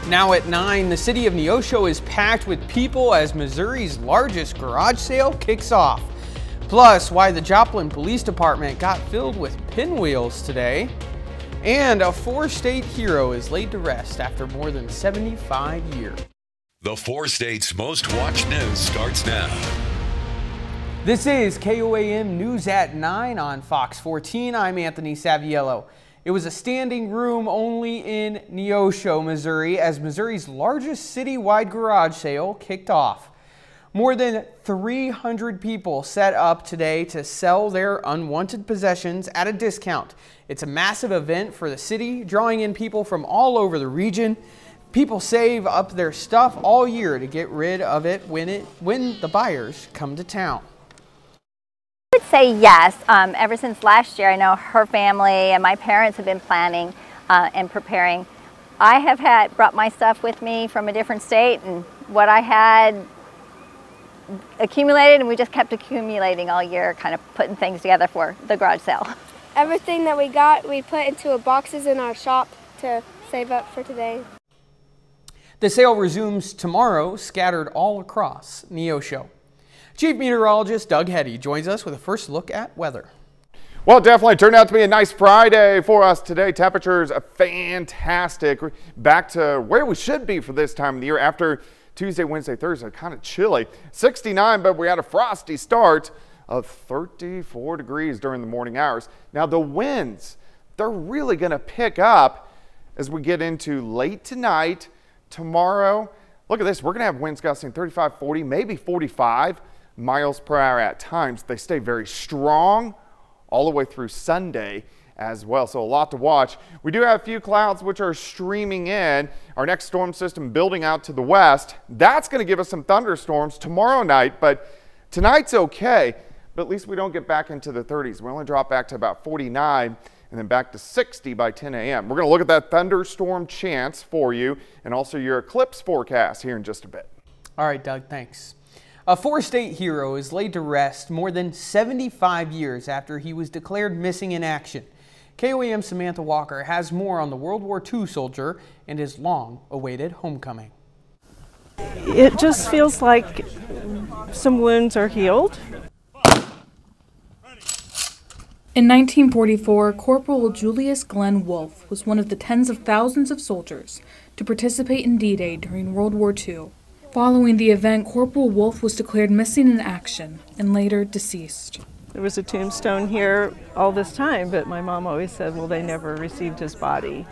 Now at 9, the city of Neosho is packed with people as Missouri's largest garage sale kicks off. Plus, why the Joplin Police Department got filled with pinwheels today. And a 4-state hero is laid to rest after more than 75 years. The 4 states' most watched news starts now. This is KOAM News at 9 on Fox 14. I'm Anthony Saviello. It was a standing room only in Neosho, Missouri, as Missouri's largest citywide garage sale kicked off. More than 300 people set up today to sell their unwanted possessions at a discount. It's a massive event for the city, drawing in people from all over the region. People save up their stuff all year to get rid of it when the buyers come to town. I would say yes. Ever since last year, I know her family and my parents have been planning and preparing. I have brought my stuff with me from a different state, and what I had accumulated, and we just kept accumulating all year, kind of putting things together for the garage sale. Everything that we got, we put into boxes in our shop to save up for today. The sale resumes tomorrow, scattered all across Neosho. Chief Meteorologist Doug Heddy joins us with a first look at weather. Well, it definitely turned out to be a nice Friday for us today. Temperatures are fantastic. Back to where we should be for this time of the year after Tuesday, Wednesday, Thursday, kind of chilly. 69, but we had a frosty start of 34 degrees during the morning hours. Now the winds, they're really going to pick up as we get into late tonight, tomorrow. Look at this. We're going to have winds gusting 35, 40, maybe 45 miles per hour at times. They stay very strong all the way through Sunday as well, so a lot to watch. We do have a few clouds which are streaming in. Our next storm system building out to the west. That's going to give us some thunderstorms tomorrow night, but tonight's okay. But at least we don't get back into the 30s. We only drop back to about 49 and then back to 60 by 10 a.m. We're going to look at that thunderstorm chance for you and also your eclipse forecast here in just a bit. All right, Doug, thanks. A 4-state hero is laid to rest more than 75 years after he was declared missing in action. KOAM's Samantha Walker has more on the World War II soldier and his long-awaited homecoming. It just feels like some wounds are healed. In 1944, Corporal Julius Glenn Wolfe was one of the tens of thousands of soldiers to participate in D-Day during World War II. Following the event, Corporal Wolfe was declared missing in action and later deceased. There was a tombstone here all this time, but my mom always said, well, they never received his body.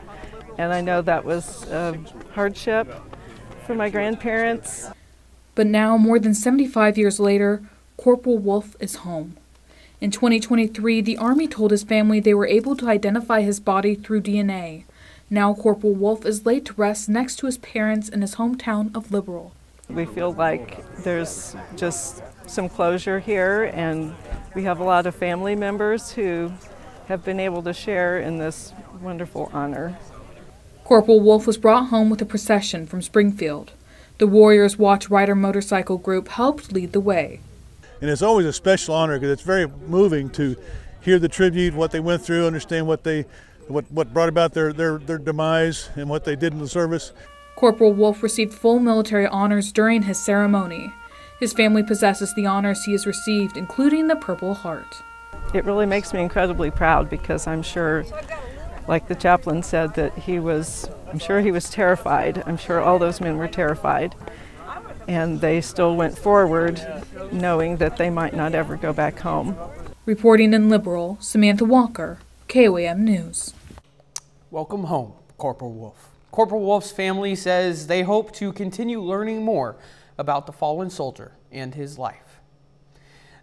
And I know that was a hardship for my grandparents. But now, more than 75 years later, Corporal Wolfe is home. In 2023, the Army told his family they were able to identify his body through DNA. Now Corporal Wolfe is laid to rest next to his parents in his hometown of Liberal. We feel like there's just some closure here, and we have a lot of family members who have been able to share in this wonderful honor. Corporal Wolfe was brought home with a procession from Springfield. The Warriors Watch Rider Motorcycle Group helped lead the way. And it's always a special honor because it's very moving to hear the tribute, what they went through, understand what brought about their demise and what they did in the service. Corporal Wolfe received full military honors during his ceremony. His family possesses the honors he has received, including the Purple Heart. It really makes me incredibly proud because I'm sure, like the chaplain said, that I'm sure he was terrified. I'm sure all those men were terrified. And they still went forward knowing that they might not ever go back home. Reporting in Liberal, Samantha Walker, KOAM News. Welcome home, Corporal Wolfe. Corporal Wolfe's family says they hope to continue learning more about the fallen soldier and his life.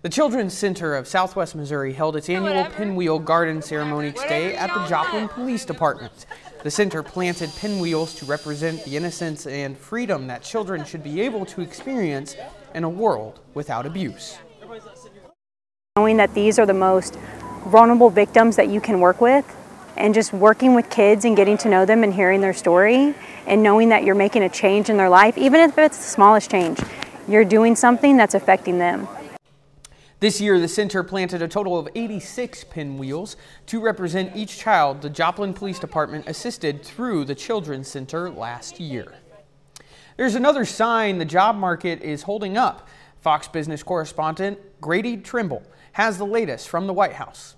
The Children's Center of Southwest Missouri held its annual pinwheel garden ceremony today at the Joplin Police Department. The center planted pinwheels to represent the innocence and freedom that children should be able to experience in a world without abuse. Knowing that these are the most vulnerable victims that you can work with, and just working with kids and getting to know them and hearing their story and knowing that you're making a change in their life, even if it's the smallest change, you're doing something that's affecting them. This year, the center planted a total of 86 pinwheels to represent each child the Joplin Police Department assisted through the Children's Center last year. There's another sign the job market is holding up. Fox Business correspondent Grady Trimble has the latest from the White House.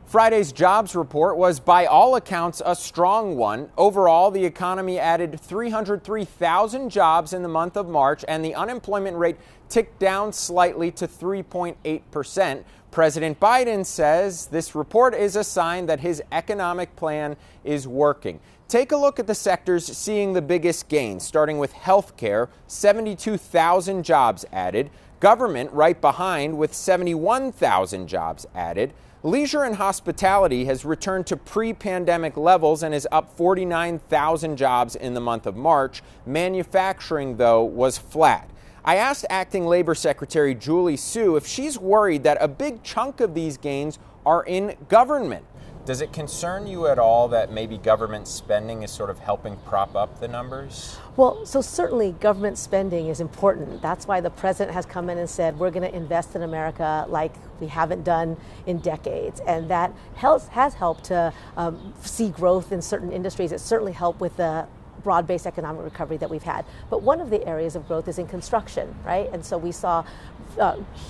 Friday's jobs report was by all accounts a strong one. Overall, the economy added 303,000 jobs in the month of March, and the unemployment rate ticked down slightly to 3.8%. President Biden says this report is a sign that his economic plan is working. Take a look at the sectors seeing the biggest gains, starting with healthcare, 72,000 jobs added. Government right behind with 71,000 jobs added. Leisure and hospitality has returned to pre-pandemic levels and is up 49,000 jobs in the month of March. Manufacturing, though, was flat. I asked Acting Labor Secretary Julie Su if she's worried that a big chunk of these gains are in government. Does it concern you at all that maybe government spending is sort of helping prop up the numbers? Well, so certainly government spending is important. That's why the president has come in and said we're going to invest in America like we haven't done in decades. And that has helped to see growth in certain industries. It certainly helped with the broad-based economic recovery that we've had. But one of the areas of growth is in construction, right? And so we saw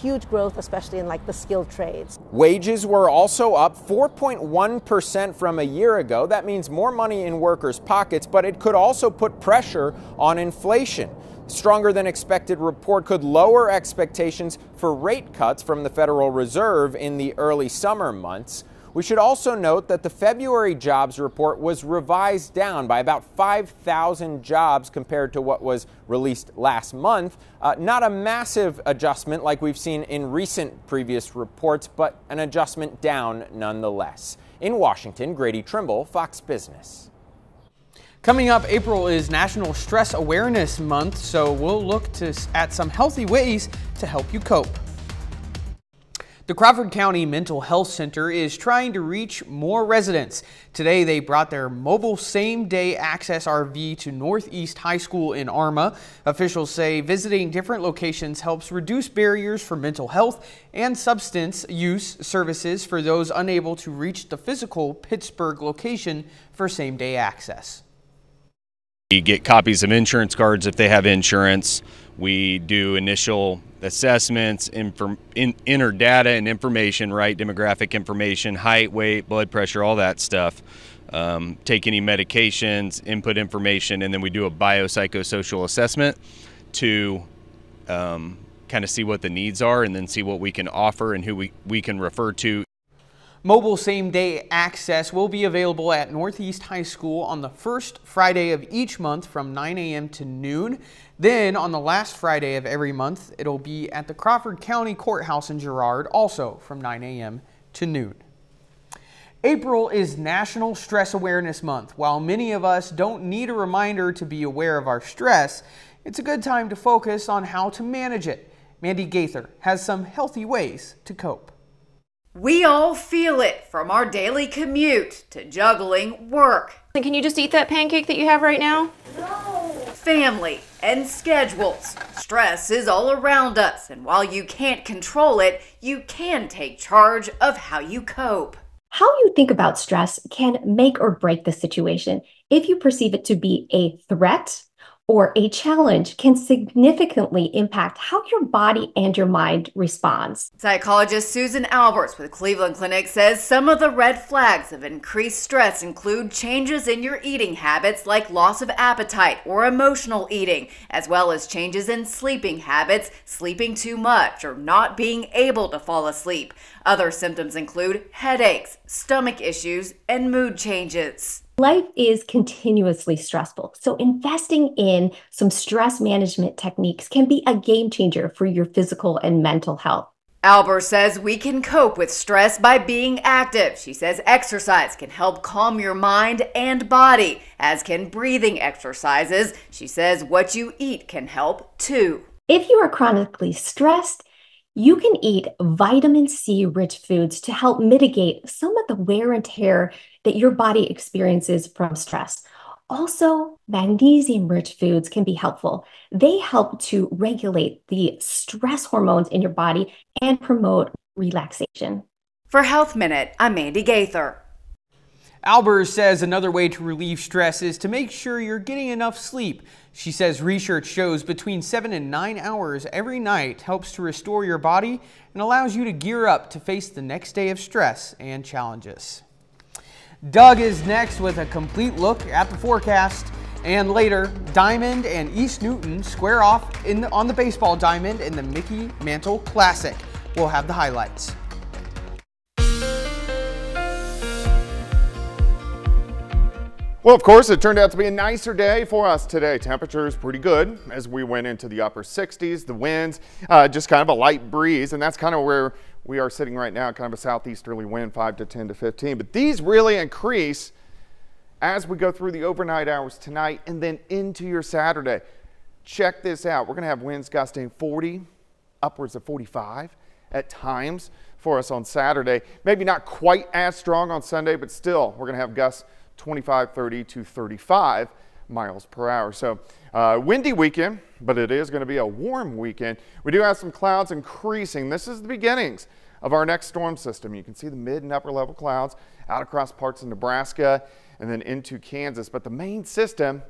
huge growth, especially in like the skilled trades. Wages were also up 4.1% from a year ago. That means more money in workers' pockets, but it could also put pressure on inflation. Stronger than expected report could lower expectations for rate cuts from the Federal Reserve in the early summer months. We should also note that the February jobs report was revised down by about 5,000 jobs compared to what was released last month. Not a massive adjustment like we've seen in recent previous reports, but an adjustment down nonetheless. In Washington, Grady Trimble, Fox Business. Coming up, April is National Stress Awareness Month, so we'll look at some healthy ways to help you cope. The Crawford County Mental Health Center is trying to reach more residents. Today, they brought their mobile same-day access RV to Northeast High School in Arma. Officials say visiting different locations helps reduce barriers for mental health and substance use services for those unable to reach the physical Pittsburgh location for same-day access. We get copies of insurance cards if they have insurance. We do initial assessments, enter data and information, right? Demographic information, height, weight, blood pressure, all that stuff. Take any medications, input information, and then we do a biopsychosocial assessment to kind of see what the needs are and then see what we can offer and who we can refer to. Mobile same-day access will be available at Northeast High School on the first Friday of each month from 9 a.m. to noon. Then on the last Friday of every month, it'll be at the Crawford County Courthouse in Girard, also from 9 a.m. to noon. April is National Stress Awareness Month. While many of us don't need a reminder to be aware of our stress, it's a good time to focus on how to manage it. Mandy Gaither has some healthy ways to cope. We all feel it, from our daily commute to juggling work. Can you just eat that pancake that you have right now? No. Family and schedules. Stress is all around us, and while you can't control it, you can take charge of how you cope. How you think about stress can make or break the situation. If you perceive it to be a threat or a challenge, can significantly impact how your body and your mind responds. Psychologist Susan Alberts with Cleveland Clinic says some of the red flags of increased stress include changes in your eating habits like loss of appetite or emotional eating, as well as changes in sleeping habits, sleeping too much, or not being able to fall asleep. Other symptoms include headaches, stomach issues, and mood changes. Life is continuously stressful, so investing in some stress management techniques can be a game changer for your physical and mental health. Albert says we can cope with stress by being active. She says exercise can help calm your mind and body, as can breathing exercises. She says what you eat can help too. If you are chronically stressed, you can eat vitamin C rich foods to help mitigate some of the wear and tear that your body experiences from stress. Also, magnesium-rich foods can be helpful. They help to regulate the stress hormones in your body and promote relaxation. For Health Minute, I'm Mandy Gaither. Albers says another way to relieve stress is to make sure you're getting enough sleep. She says research shows between 7 and 9 hours every night helps to restore your body and allows you to gear up to face the next day of stress and challenges. Doug is next with a complete look at the forecast. And later, Diamond and East Newton square off on the baseball diamond in the Mickey Mantle Classic. We'll have the highlights. Well, of course, it turned out to be a nicer day for us today. Temperatures pretty good as we went into the upper 60s. The winds, just kind of a light breeze, and that's kind of where we are sitting right now, kind of a southeasterly wind, 5 to 10 to 15. But these really increase as we go through the overnight hours tonight and then into your Saturday. Check this out. We're going to have winds gusting 40, upwards of 45 at times for us on Saturday. Maybe not quite as strong on Sunday, but still, we're going to have gusts 25, 30 to 35 miles per hour. So windy weekend, but it is going to be a warm weekend. We do have some clouds increasing. This is the beginnings of our next storm system. You can see the mid and upper level clouds out across parts of Nebraska and then into Kansas. But the main system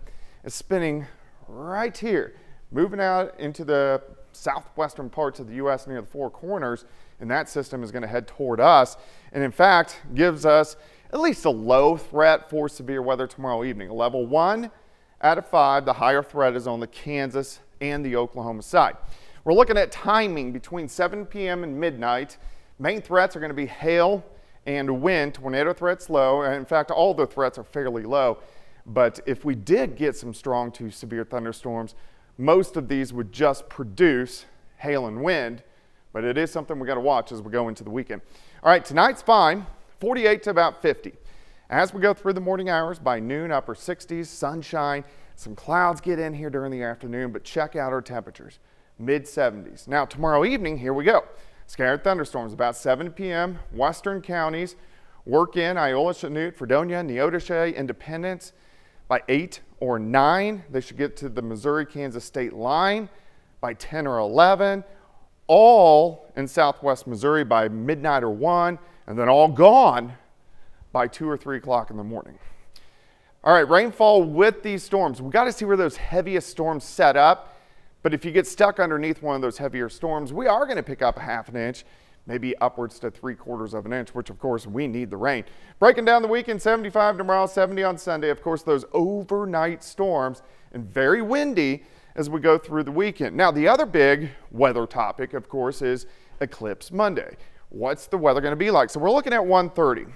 is spinning right here, moving out into the southwestern parts of the U.S. near the Four Corners. And that system is going to head toward us. And in fact, gives us at least a low threat for severe weather tomorrow evening. A level 1 out of 5. The higher threat is on the Kansas and the Oklahoma side. We're looking at timing between 7 p.m. and midnight. Main threats are going to be hail and wind. Tornado threats low. In fact, all the threats are fairly low. But if we did get some strong to severe thunderstorms, most of these would just produce hail and wind. But it is something we got to watch as we go into the weekend. All right, tonight's fine. 48 to about 50. As we go through the morning hours, by noon, upper 60s, sunshine. Some clouds get in here during the afternoon, but check out our temperatures, mid 70s. Now, tomorrow evening, here we go. Scattered thunderstorms about 7 p.m. Western counties work in Iola, Chanute, Fredonia, Neodesha, Independence. By 8 or 9, they should get to the Missouri-Kansas state line. By 10 or 11, all in southwest Missouri by midnight or 1. And then all gone by 2 or 3 o'clock in the morning. All right, rainfall with these storms. We've got to see where those heaviest storms set up. But if you get stuck underneath one of those heavier storms, we are going to pick up a ½ an inch, maybe upwards to 3/4 of an inch, which of course we need the rain. Breaking down the weekend, 75 tomorrow, 70 on Sunday. Of course, those overnight storms and very windy as we go through the weekend. Now, the other big weather topic, of course, is Eclipse Monday. What's the weather going to be like? So we're looking at 1:30.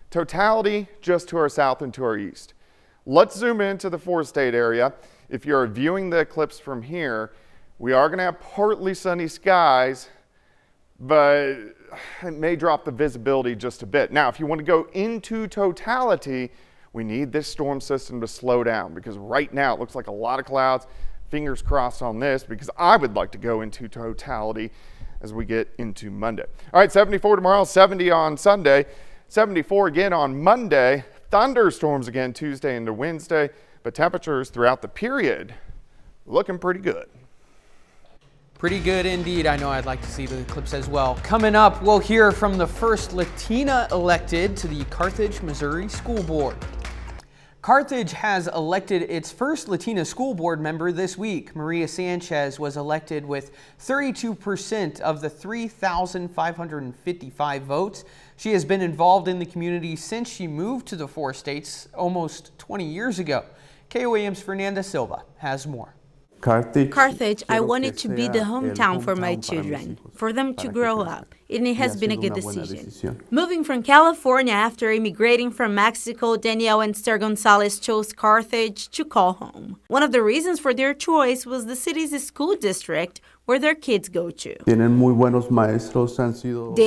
Totality just to our south and to our east. Let's zoom into the four-state area. If you're viewing the eclipse from here, we are going to have partly sunny skies, but it may drop the visibility just a bit. Now, if you want to go into totality, we need this storm system to slow down because right now it looks like a lot of clouds. Fingers crossed on this because I would like to go into totality as we get into Monday. All right, 74 tomorrow, 70 on Sunday, 74 again on Monday. Thunderstorms again Tuesday into Wednesday, but temperatures throughout the period looking pretty good. Pretty good indeed. I know I'd like to see the eclipse as well. Coming up, we'll hear from the first Latina elected to the Carthage, Missouri School Board. Carthage has elected its first Latina school board member this week. Maria Sanchez was elected with 32% of the 3,555 votes. She has been involved in the community since she moved to the four states almost 20 years ago. KOAM's Fernanda Silva has more. Carthage, I want it to be the hometown for my children, for them to grow up, and it has been a good decision. Moving from California after immigrating from Mexico, Danielle and Esther Gonzalez chose Carthage to call home. One of the reasons for their choice was the city's school district, where their kids go to. They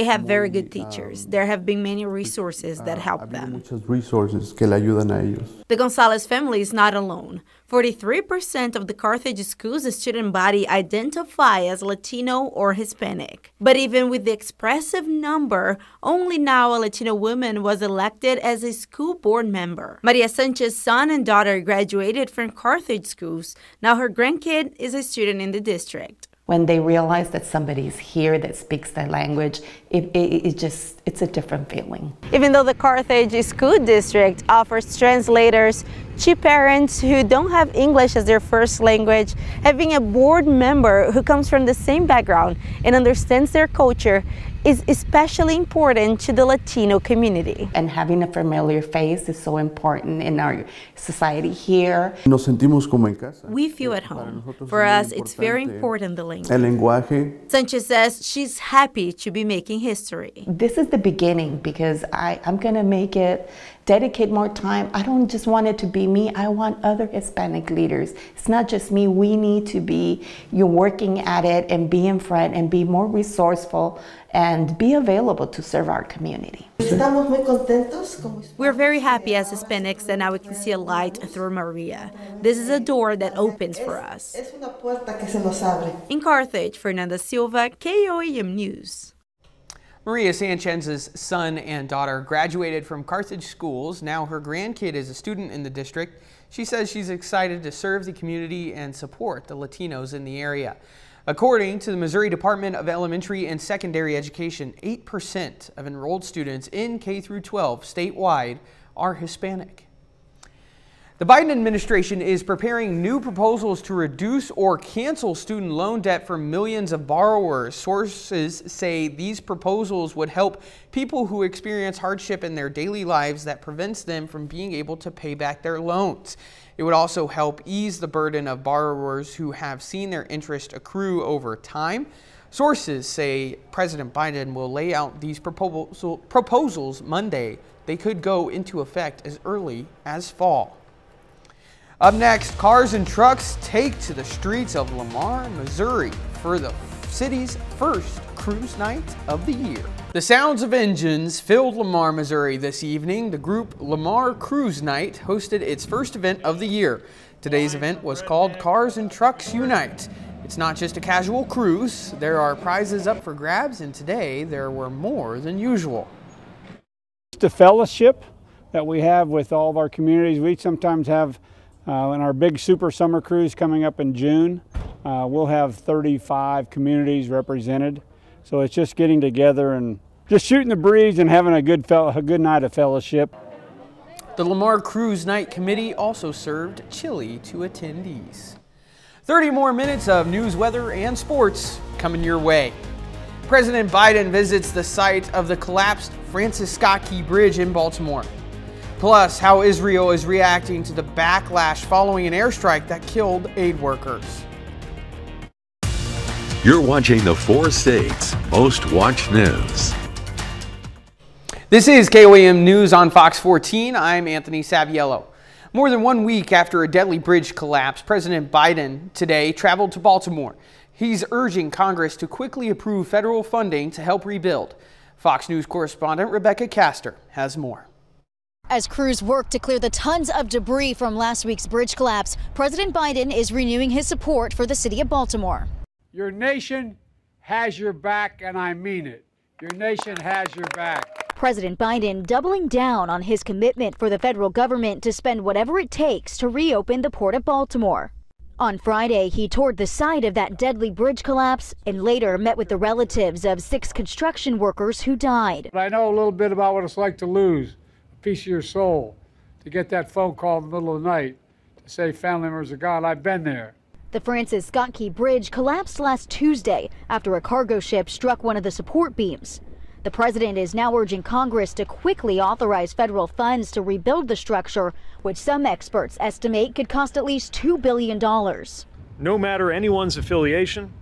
have very good teachers. There have been many resources that help them. The Gonzalez family is not alone. 43% of the Carthage schools' student body identify as Latino or Hispanic. But even with the expressive number, only now a Latino woman was elected as a school board member. Maria Sanchez's son and daughter graduated from Carthage schools. Now her grandkid is a student in the district. When they realize that somebody's here that speaks their language, it's a different feeling. Even though the Carthage School District offers translators to parents who don't have English as their first language, having a board member who comes from the same background and understands their culture is especially important to the Latino community. And having a familiar face is so important in our society here. Nos sentimos como en casa. We feel at home. For us, it's very important, the language. El lenguaje. Sanchez says she's happy to be making history. This is the beginning because I'm going to dedicate more time. I don't just want it to be me. I want other Hispanic leaders. It's not just me. We need to be working at it and be in front and be more resourceful and be available to serve our community. We're very happy as Hispanics that now we can see a light through Maria. This is a door that opens for us. In Carthage, Fernanda Silva, KOAM News. Maria Sanchez's son and daughter graduated from Carthage schools. Now her grandkid is a student in the district. She says she's excited to serve the community and support the Latinos in the area. According to the Missouri Department of Elementary and Secondary Education, 8% of enrolled students in K-12 statewide are Hispanic. The Biden administration is preparing new proposals to reduce or cancel student loan debt for millions of borrowers. Sources say these proposals would help people who experience hardship in their daily lives that prevents them from being able to pay back their loans. It would also help ease the burden of borrowers who have seen their interest accrue over time. Sources say President Biden will lay out these proposals Monday. They could go into effect as early as fall. Up next, cars and trucks take to the streets of Lamar, Missouri for the city's first cruise night of the year. The sounds of engines filled Lamar, Missouri this evening. The group Lamar Cruise Night hosted its first event of the year. Today's event was called Cars and Trucks Unite. It's not just a casual cruise. There are prizes up for grabs, and today there were more than usual. The fellowship that we have with all of our communities, we sometimes have in our big super summer cruise coming up in June, we'll have 35 communities represented. So it's just getting together and just shooting the breeze and having a good night of fellowship. The Lamar Cruise Night Committee also served chili to attendees. 30 more minutes of news, weather, and sports coming your way. President Biden visits the site of the collapsed Francis Scott Key Bridge in Baltimore. Plus, how Israel is reacting to the backlash following an airstrike that killed aid workers. You're watching the 4 states' most watched news. This is KOAM News on Fox 14. I'm Anthony Saviello. More than 1 week after a deadly bridge collapse, President Biden today traveled to Baltimore. He's urging Congress to quickly approve federal funding to help rebuild. Fox News correspondent Rebecca Castor has more. As crews work to clear the tons of debris from last week's bridge collapse, President Biden is renewing his support for the city of Baltimore. Your nation has your back, and I mean it. Your nation has your back. President Biden doubling down on his commitment for the federal government to spend whatever it takes to reopen the Port of Baltimore. On Friday, he toured the site of that deadly bridge collapse and later met with the relatives of 6 construction workers who died. I know a little bit about what it's like to lose a piece of your soul, to get that phone call in the middle of the night to say family members are gone. I've been there. The Francis Scott Key Bridge collapsed last Tuesday after a cargo ship struck one of the support beams. The president is now urging Congress to quickly authorize federal funds to rebuild the structure, which some experts estimate could cost at least $2 billion. No matter anyone's affiliation,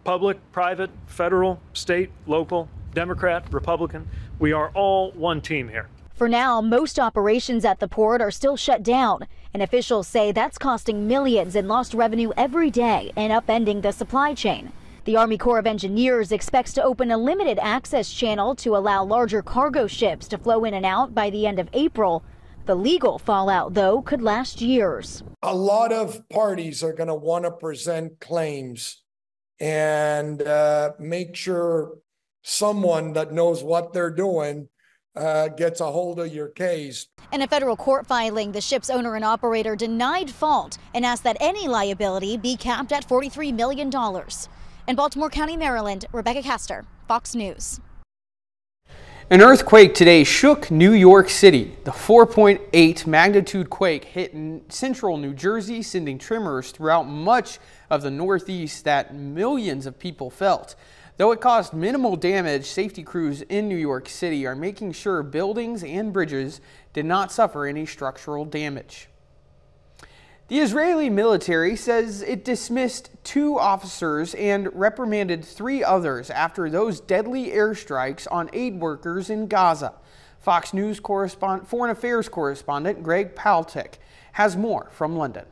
public, private, federal, state, local, Democrat, Republican, we are all one team here. For now, most operations at the port are still shut down, and officials say that's costing millions in lost revenue every day and upending the supply chain. The Army Corps of Engineers expects to open a limited access channel to allow larger cargo ships to flow in and out by the end of April. The legal fallout, though, could last years. A lot of parties are going to want to present claims and make sure someone that knows what they're doing gets a hold of your case. In a federal court filing, the ship's owner and operator denied fault and asked that any liability be capped at $43 million. In Baltimore County, Maryland, Rebecca Castor, Fox News. An earthquake today shook New York City. The 4.8 magnitude quake hit in central New Jersey, sending tremors throughout much of the Northeast that millions of people felt. Though it caused minimal damage, safety crews in New York City are making sure buildings and bridges did not suffer any structural damage. The Israeli military says it dismissed 2 officers and reprimanded 3 others after those deadly airstrikes on aid workers in Gaza. Fox News Foreign Affairs correspondent Greg Paltic has more from London.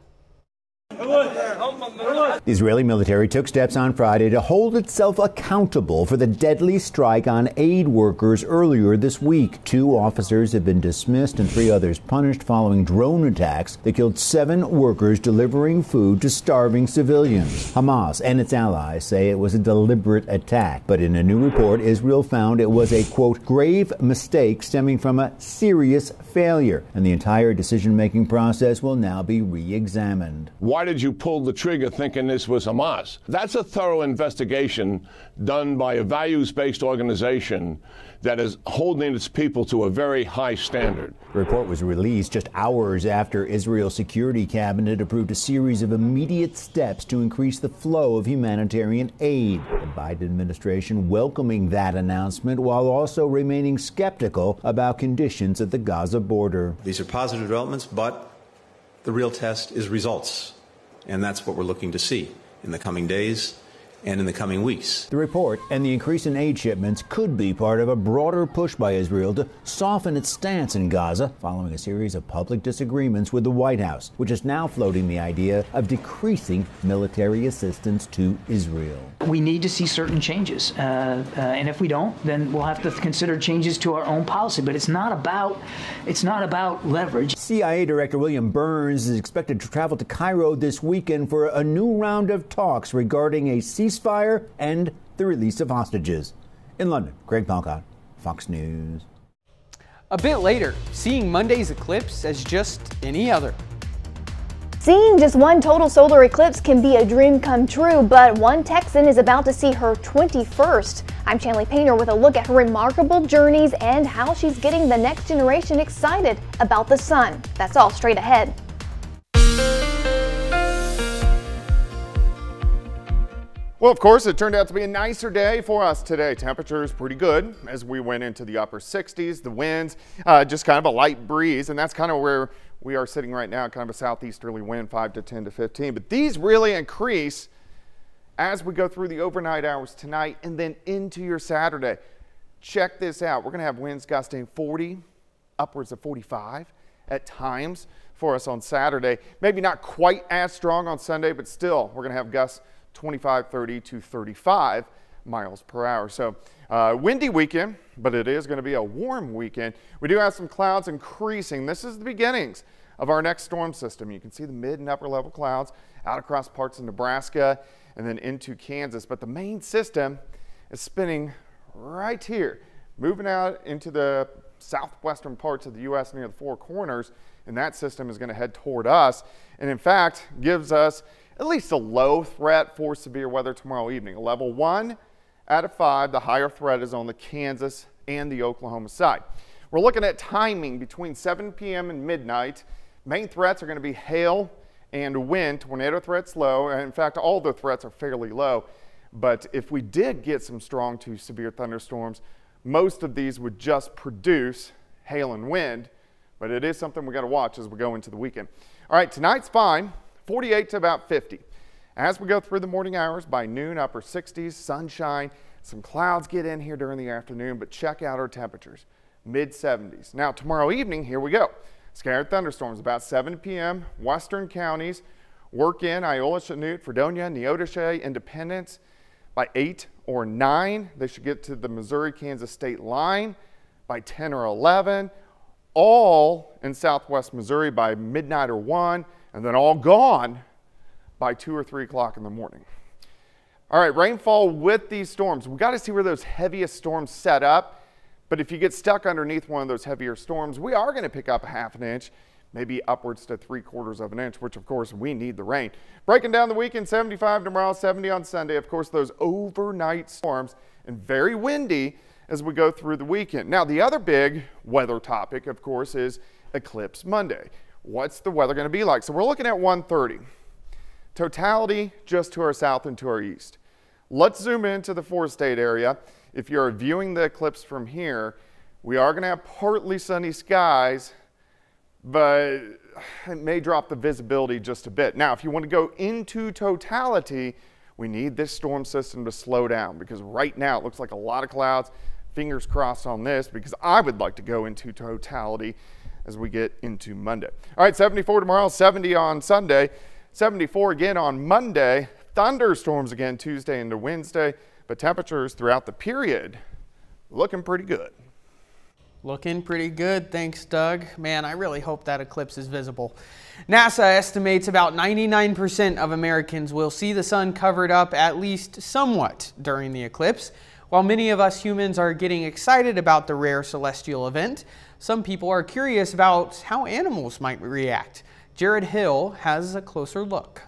The Israeli military took steps on Friday to hold itself accountable for the deadly strike on aid workers earlier this week. 2 officers have been dismissed and 3 others punished following drone attacks that killed 7 workers delivering food to starving civilians. Hamas and its allies say it was a deliberate attack, but in a new report, Israel found it was a, quote, grave mistake stemming from a serious failure, and the entire decision-making process will now be re-examined. Why did you pull the trigger thinking this was Hamas? That's a thorough investigation done by a values-based organization that is holding its people to a very high standard. The report was released just hours after Israel's security cabinet approved a series of immediate steps to increase the flow of humanitarian aid. The Biden administration welcoming that announcement while also remaining skeptical about conditions at the Gaza border. These are positive developments, but the real test is results. And that's what we're looking to see in the coming days and in the coming weeks. The report and the increase in aid shipments could be part of a broader push by Israel to soften its stance in Gaza following a series of public disagreements with the White House, which is now floating the idea of decreasing military assistance to Israel. We need to see certain changes, and if we don't, then we'll have to consider changes to our own policy. But it's not about leverage. CIA Director William Burns is expected to travel to Cairo this weekend for a new round of talks regarding a ceasefire and the release of hostages. In London, Greg Palcott, Fox News. A bit later, seeing Monday's eclipse as just any other. Seeing just one total solar eclipse can be a dream come true, but one Texan is about to see her 21st. I'm Chanley Painter with a look at her remarkable journeys and how she's getting the next generation excited about the sun. That's all straight ahead. Well, of course, it turned out to be a nicer day for us today. Temperatures pretty good as we went into the upper 60s. The winds, just kind of a light breeze, and that's kind of where we are sitting right now, kind of a southeasterly wind, 5 to 10 to 15. But these really increase as we go through the overnight hours tonight and then into your Saturday. Check this out. We're going to have winds gusting 40, upwards of 45 at times for us on Saturday. Maybe not quite as strong on Sunday, but still, we're going to have gusts 25, 30 to 35 miles per hour. So windy weekend, but it is going to be a warm weekend. We do have some clouds increasing. This is the beginnings of our next storm system. You can see the mid and upper level clouds out across parts of Nebraska and then into Kansas. But the main system is spinning right here, moving out into the southwestern parts of the U.S. near the Four Corners, and that system is going to head toward us and in fact gives us at least a low threat for severe weather tomorrow evening. A level 1 out of 5. The higher threat is on the Kansas and the Oklahoma side. We're looking at timing between 7 p.m. and midnight. Main threats are going to be hail and wind. Tornado threats low. And in fact, all the threats are fairly low. But if we did get some strong to severe thunderstorms, most of these would just produce hail and wind. But it is something we got to watch as we go into the weekend. All right, tonight's fine. 48 to about 50. As we go through the morning hours, by noon, upper 60s, sunshine. Some clouds get in here during the afternoon, but check out our temperatures, mid 70s. Now, tomorrow evening, here we go. Scattered thunderstorms about 7 p.m. Western counties work in Iola, Chanute, Fredonia, Neodesha, Independence. By 8 or 9, they should get to the Missouri-Kansas state line. By 10 or 11, all in southwest Missouri by midnight or 1. And then all gone by 2 or 3 o'clock in the morning. All right, rainfall with these storms. We got to see where those heaviest storms set up. But if you get stuck underneath one of those heavier storms, we are going to pick up a ½ an inch, maybe upwards to 3/4 of an inch, which of course we need the rain. Breaking down the weekend, 75 tomorrow, 70 on Sunday. Of course, those overnight storms and very windy as we go through the weekend. Now, the other big weather topic, of course, is Eclipse Monday. What's the weather going to be like? So we're looking at 1:30. Totality just to our south and to our east. Let's zoom into the 4-state area. If you're viewing the eclipse from here, we are going to have partly sunny skies, but it may drop the visibility just a bit. Now, if you want to go into totality, we need this storm system to slow down, because right now it looks like a lot of clouds. Fingers crossed on this, because I would like to go into totality as we get into Monday. All right, 74 tomorrow, 70 on Sunday, 74 again on Monday. Thunderstorms again Tuesday into Wednesday, but temperatures throughout the period looking pretty good. Looking pretty good. Thanks, Doug. Man, I really hope that eclipse is visible. NASA estimates about 99% of Americans will see the sun covered up at least somewhat during the eclipse. While many of us humans are getting excited about the rare celestial event, some people are curious about how animals might react. Jared Hill has a closer look.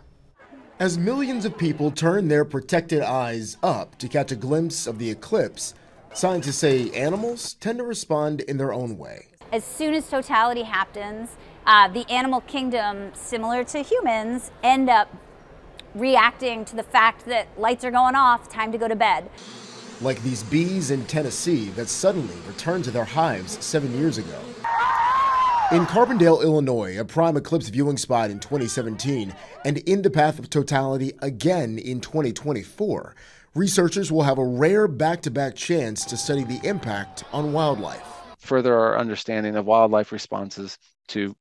As millions of people turn their protected eyes up to catch a glimpse of the eclipse, scientists say animals tend to respond in their own way. As soon as totality happens, the animal kingdom, similar to humans, end up reacting to the fact that lights are going off, time to go to bed. Like these bees in Tennessee that suddenly returned to their hives 7 years ago. In Carbondale, Illinois, a prime eclipse viewing spot in 2017, and in the path of totality again in 2024, researchers will have a rare back-to-back chance to study the impact on wildlife. Further our understanding of wildlife responses to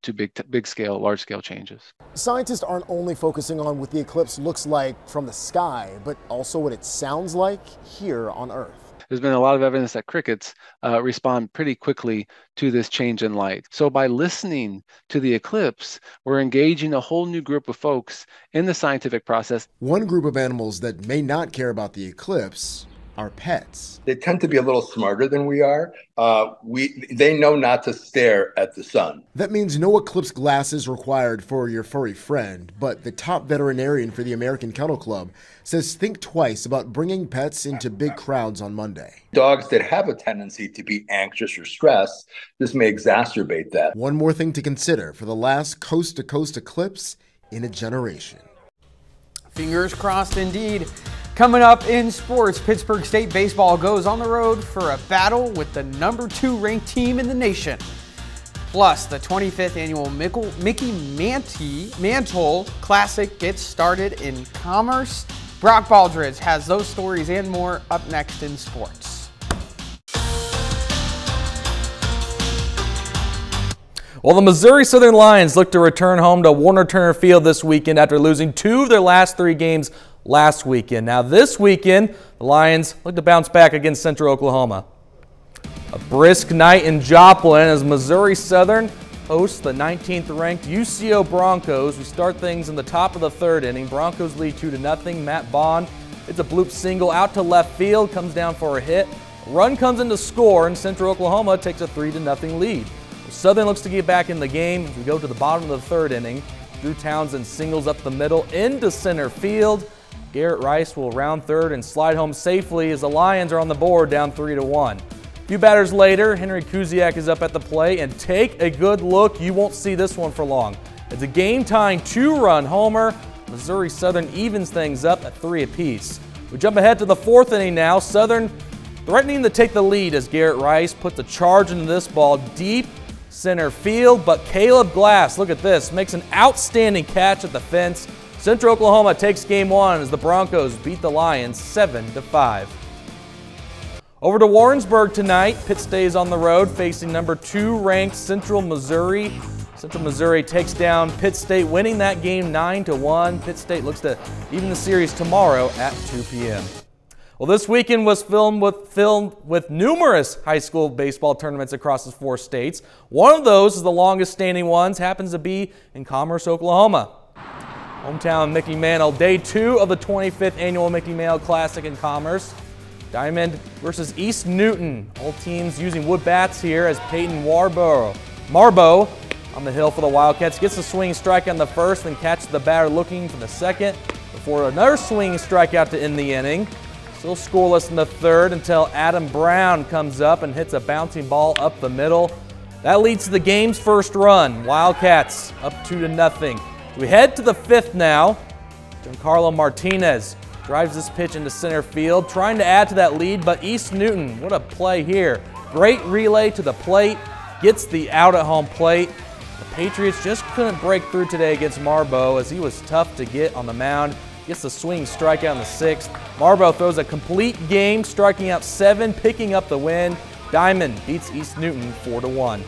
large-scale changes. Scientists aren't only focusing on what the eclipse looks like from the sky, but also what it sounds like here on Earth. There's been a lot of evidence that crickets respond pretty quickly to this change in light. So by listening to the eclipse, we're engaging a whole new group of folks in the scientific process. One group of animals that may not care about the eclipse are pets. They tend to be a little smarter than we are. They know not to stare at the sun. That means no eclipse glasses required for your furry friend, but the top veterinarian for the American Kennel Club says think twice about bringing pets into big crowds on Monday. Dogs that have a tendency to be anxious or stressed, this may exacerbate that. One more thing to consider for the last coast-to-coast eclipse in a generation. Fingers crossed indeed. Coming up in sports, Pittsburgh State baseball goes on the road for a battle with the #2 ranked team in the nation. Plus, the 25th annual Mickey Mantle Classic gets started in Commerce. Brock Baldridge has those stories and more up next in sports. Well, the Missouri Southern Lions look to return home to Warner Turner Field this weekend after losing 2 of their last 3 games last weekend. Now this weekend, the Lions look to bounce back against Central Oklahoma. A brisk night in Joplin as Missouri Southern hosts the 19th ranked UCO Broncos. We start things in the top of the 3rd inning. Broncos lead 2-0. Matt Bond hits a bloop single out to left field, comes down for a hit. A run comes in to score, and Central Oklahoma takes a 3-0 lead. Southern looks to get back in the game as we go to the bottom of the 3rd inning. Drew Townsend singles up the middle into center field. Garrett Rice will round 3rd and slide home safely as the Lions are on the board down 3-1. A few batters later, Henry Kuziak is up at the plate, and take a good look. You won't see this one for long. It's a game-tying 2-run homer. Missouri Southern evens things up at 3 apiece. We jump ahead to the 4th inning now. Southern threatening to take the lead as Garrett Rice puts a charge into this ball deep center field, but Caleb Glass, look at this, makes an outstanding catch at the fence. Central Oklahoma takes game 1 as the Broncos beat the Lions 7-5. Over to Warrensburg tonight. Pitt stays on the road facing #2 ranked Central Missouri. Central Missouri takes down Pitt State, winning that game 9-1. Pitt State looks to even the series tomorrow at 2 p.m. Well, this weekend was filled with numerous high school baseball tournaments across the 4 states. One of those is the longest standing ones, happens to be in Commerce, Oklahoma. Hometown Mickey Mantle, day 2 of the 25th annual Mickey Mantle Classic in Commerce. Diamond versus East Newton. All teams using wood bats here as Peyton Marbo on the hill for the Wildcats. Gets a swinging strike on the first, then catches the batter looking for the second before another swinging strikeout to end the inning. Still scoreless in the third until Adam Brown comes up and hits a bouncing ball up the middle. That leads to the game's first run. Wildcats up 2-0. We head to the 5th now. Giancarlo Martinez drives this pitch into center field, trying to add to that lead, but East Newton, what a play here. Great relay to the plate, gets the out at home plate. The Patriots just couldn't break through today against Marbo as he was tough to get on the mound. Gets the swinging strikeout in the 6th. Marbo throws a complete game, striking out 7, picking up the win. Diamond beats East Newton 4-1.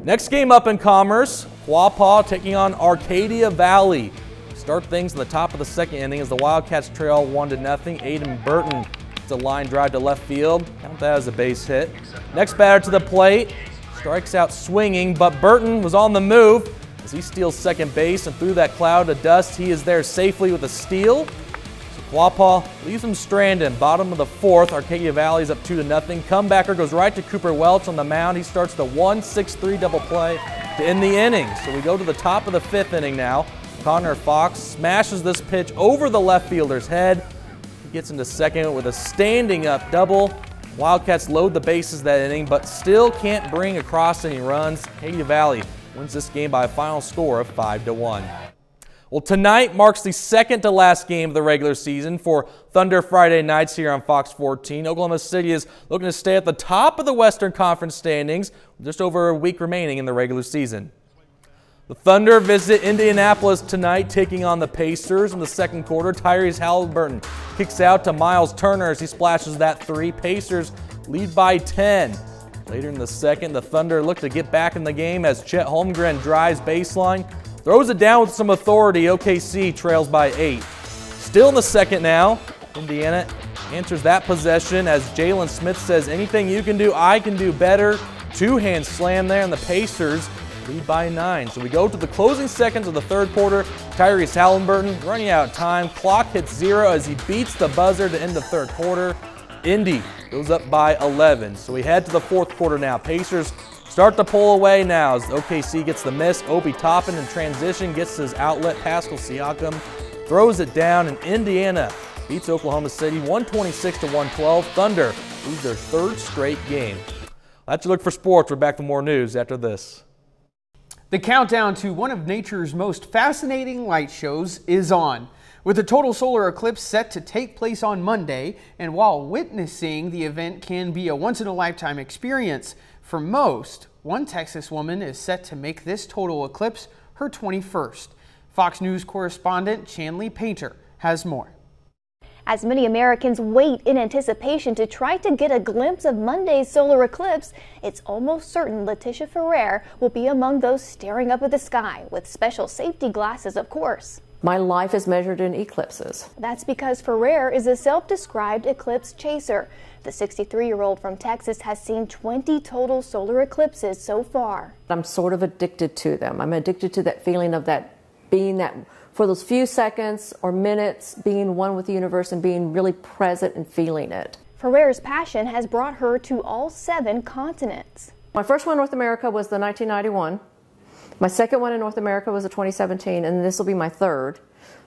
Next game up in Commerce, Quapaw taking on Arcadia Valley. Start things in the top of the 2nd inning as the Wildcats trail 1-0. Aiden Burton gets a line drive to left field. Count that as a base hit. Next batter to the plate, strikes out swinging, but Burton was on the move as he steals second base, and through that cloud of dust, he is there safely with a steal. So Quapaw leaves him stranded. Bottom of the 4th, Arcadia Valley's up 2-0. Comebacker goes right to Cooper Welch on the mound. He starts the 1-6-3 double play to end the inning. So we go to the top of the 5th inning now. Connor Fox smashes this pitch over the left fielder's head. He gets into second with a standing up double. Wildcats load the bases that inning, but still can't bring across any runs. Arcadia Valley wins this game by a final score of 5-1. Well, tonight marks the second to last game of the regular season for Thunder Friday nights here on Fox 14. Oklahoma City is looking to stay at the top of the Western Conference standings with just over a week remaining in the regular season. The Thunder visit Indianapolis tonight, taking on the Pacers in the 2nd quarter. Tyrese Halliburton kicks out to Miles Turner as he splashes that 3. Pacers lead by 10. Later in the 2nd, the Thunder look to get back in the game as Chet Holmgren drives baseline, throws it down with some authority. OKC trails by 8. Still in the 2nd now, Indiana answers that possession as Jalen Smith says, anything you can do, I can do better. 2-hand slam there, and the Pacers lead by 9. So we go to the closing seconds of the 3rd quarter. Tyrese Halliburton running out of time. Clock hits 0 as he beats the buzzer to end the 3rd quarter. Indy goes up by 11. So we head to the 4th quarter now. Pacers start to pull away now as OKC gets the miss. Obi Toppin in transition gets his outlet. Pascal Siakam throws it down, and Indiana beats Oklahoma City 126-112. Thunder lose their 3rd straight game. That's your look for sports. We're back with more news after this. The countdown to one of nature's most fascinating light shows is on. With the total solar eclipse set to take place on Monday, and while witnessing the event can be a once-in-a-lifetime experience, for most, one Texas woman is set to make this total eclipse her 21st. Fox News correspondent Chanley Painter has more. As many Americans wait in anticipation to try to get a glimpse of Monday's solar eclipse, it's almost certain Letitia Ferrer will be among those staring up at the sky, with special safety glasses, of course. My life is measured in eclipses. That's because Ferrer is a self-described eclipse chaser. The 63-year-old from Texas has seen 20 total solar eclipses so far. I'm sort of addicted to them. I'm addicted to that feeling of that being that for those few seconds or minutes, being one with the universe and being really present and feeling it. Ferrer's passion has brought her to all 7 continents. My first one in North America was the 1991. My second one in North America was the 2017, and this will be my 3rd.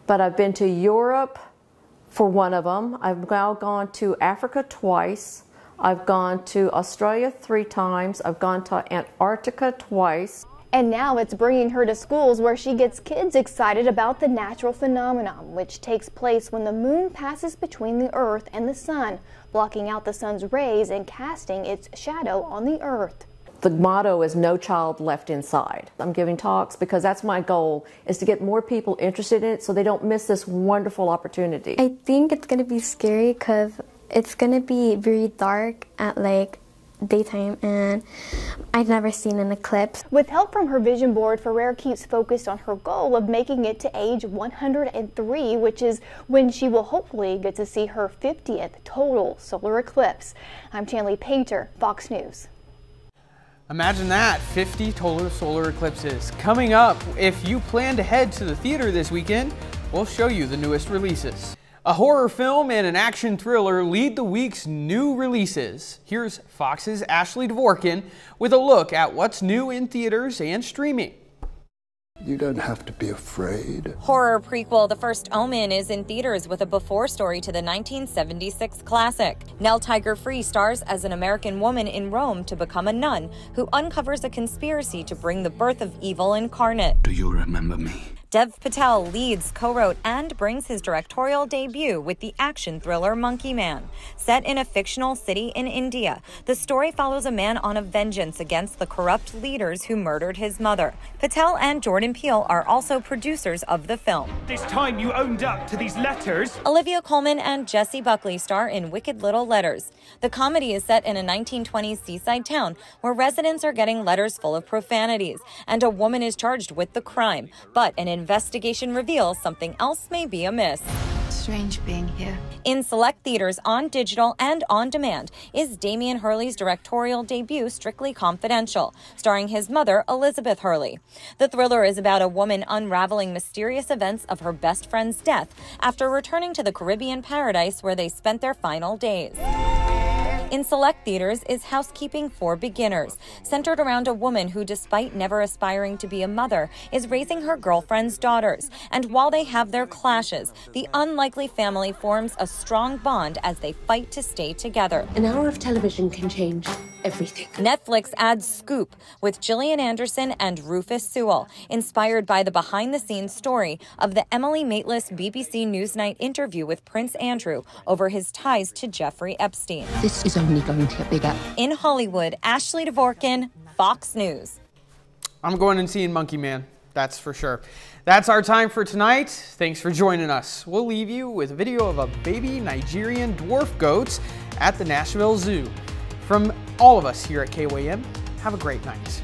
But I've been to Europe for one of them. I've now gone to Africa twice. I've gone to Australia 3 times. I've gone to Antarctica twice. And now it's bringing her to schools where she gets kids excited about the natural phenomenon, which takes place when the moon passes between the earth and the sun, blocking out the sun's rays and casting its shadow on the earth. The motto is no child left inside. I'm giving talks because that's my goal, is to get more people interested in it so they don't miss this wonderful opportunity. I think it's going to be scary because it's going to be very dark at like daytime, and I've never seen an eclipse. With help from her vision board, Ferrer keeps focused on her goal of making it to age 103, which is when she will hopefully get to see her 50th total solar eclipse. I'm Chanley Painter, Fox News. Imagine that, 50 total solar eclipses. Coming up, if you plan to head to the theater this weekend, we'll show you the newest releases. A horror film and an action thriller lead the week's new releases. Here's Fox's Ashley Dvorkin with a look at what's new in theaters and streaming. You don't have to be afraid. Horror prequel The First Omen is in theaters with a before story to the 1976 classic. Nell Tiger-Free stars as an American woman in Rome to become a nun who uncovers a conspiracy to bring the birth of evil incarnate. Do you remember me? Dev Patel leads, co-wrote, and brings his directorial debut with the action thriller Monkey Man. Set in a fictional city in India, the story follows a man on a vengeance against the corrupt leaders who murdered his mother. Patel and Jordan Peele are also producers of the film. This time you owned up to these letters. Olivia Colman and Jessie Buckley star in Wicked Little Letters. The comedy is set in a 1920s seaside town where residents are getting letters full of profanities, and a woman is charged with the crime, but an investigation reveals something else may be amiss. Strange being here. In select theaters on digital and on demand is Damian Hurley's directorial debut Strictly Confidential, starring his mother, Elizabeth Hurley. The thriller is about a woman unraveling mysterious events of her best friend's death after returning to the Caribbean paradise where they spent their final days. In select theaters is Housekeeping for Beginners, centered around a woman who, despite never aspiring to be a mother, is raising her girlfriend's daughters. And while they have their clashes, the unlikely family forms a strong bond as they fight to stay together. An hour of television can change everything. Netflix adds Scoop with Gillian Anderson and Rufus Sewell, inspired by the behind-the-scenes story of the Emily Maitlis BBC Newsnight interview with Prince Andrew over his ties to Jeffrey Epstein. This is only going to get bigger. In Hollywood, Ashley Dvorkin, Fox News. I'm going and seeing Monkey Man, that's for sure. That's our time for tonight. Thanks for joining us. We'll leave you with a video of a baby Nigerian dwarf goat at the Nashville Zoo. From all of us here at KOAM, have a great night.